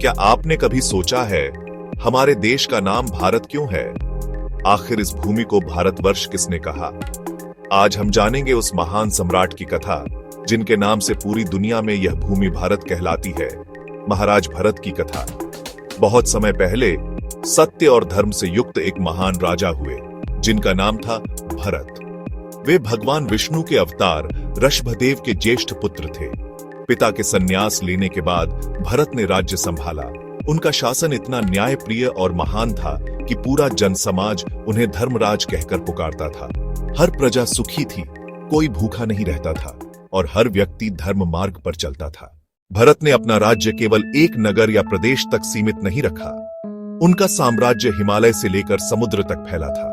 क्या आपने कभी सोचा है हमारे देश का नाम भारत क्यों है? आखिर इस भूमि को भारतवर्ष किसने कहा? आज हम जानेंगे उस महान सम्राट की कथा जिनके नाम से पूरी दुनिया में यह भूमि भारत कहलाती है। महाराज भरत की कथा। बहुत समय पहले सत्य और धर्म से युक्त एक महान राजा हुए जिनका नाम था भरत। वे भगवान विष्णु के अवतार ऋषभदेव के ज्येष्ठ पुत्र थे। पिता के संन्यास लेने के बाद भरत ने राज्य संभाला। उनका शासन इतना न्यायप्रिय और महान था कि पूरा जन समाज उन्हें धर्मराज कहकर पुकारता था। हर प्रजा सुखी थी, कोई भूखा नहीं रहता था और हर व्यक्ति धर्म मार्ग पर चलता था। भरत ने अपना राज्य केवल एक नगर या प्रदेश तक सीमित नहीं रखा। उनका साम्राज्य हिमालय से लेकर समुद्र तक फैला था।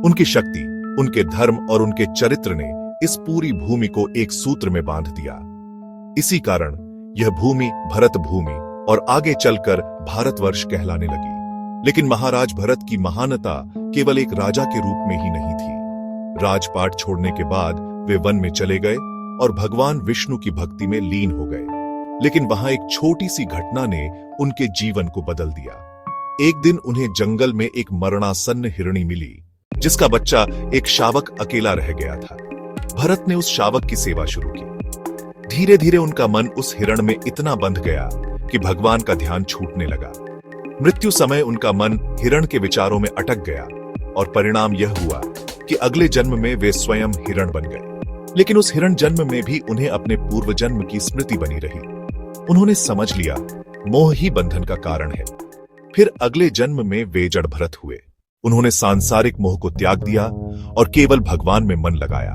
उनकी शक्ति, उनके धर्म और उनके चरित्र ने इस पूरी भूमि को एक सूत्र में बांध दिया। इसी कारण यह भूमि भरत भूमि और आगे चलकर भारतवर्ष कहलाने लगी। लेकिन महाराज भरत की महानता केवल एक राजा के रूप में ही नहीं थी। राजपाट छोड़ने के बाद वे वन में चले गए और भगवान विष्णु की भक्ति में लीन हो गए। लेकिन वहां एक छोटी सी घटना ने उनके जीवन को बदल दिया। एक दिन उन्हें जंगल में एक मरणासन्न हिरणी मिली जिसका बच्चा एक शावक अकेला रह गया था। भरत ने उस शावक की सेवा शुरू की। धीरे धीरे उनका मन उस हिरण में इतना बंध गया कि भगवान का ध्यान छूटने लगा। मृत्यु समय उनका मन हिरण के विचारों में अटक गया और परिणाम यह हुआ कि अगले जन्म में वे स्वयं हिरण बन गए। लेकिन उस हिरण जन्म में भी उन्हें अपने पूर्व जन्म की स्मृति बनी रही। उन्होंने समझ लिया मोह ही बंधन का कारण है। फिर अगले जन्म में वे जड़ भरत हुए। उन्होंने सांसारिक मोह को त्याग दिया और केवल भगवान में मन लगाया।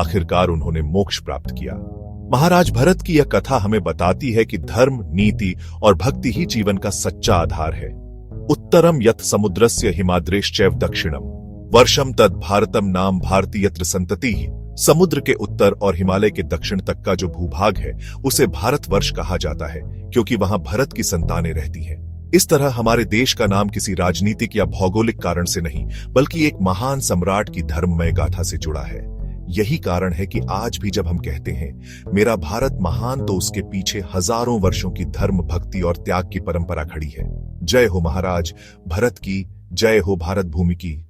आखिरकार उन्होंने मोक्ष प्राप्त किया। महाराज भरत की यह कथा हमें बताती है कि धर्म, नीति और भक्ति ही जीवन का सच्चा आधार है। उत्तरम यत् समुद्रस्य हिमाद्रेश्चैव दक्षिणम वर्षम तद भारतम नाम भारती यत्र संततिः। समुद्र के उत्तर और हिमालय के दक्षिण तक का जो भूभाग है उसे भारतवर्ष कहा जाता है क्योंकि वहां भरत की संतानें रहती हैं। इस तरह हमारे देश का नाम किसी राजनीतिक या भौगोलिक कारण से नहीं बल्कि एक महान सम्राट की धर्ममय गाथा से जुड़ा है। यही कारण है कि आज भी जब हम कहते हैं मेरा भारत महान, तो उसके पीछे हजारों वर्षों की धर्म, भक्ति और त्याग की परंपरा खड़ी है। जय हो महाराज भरत की, जय हो भारत भूमि की।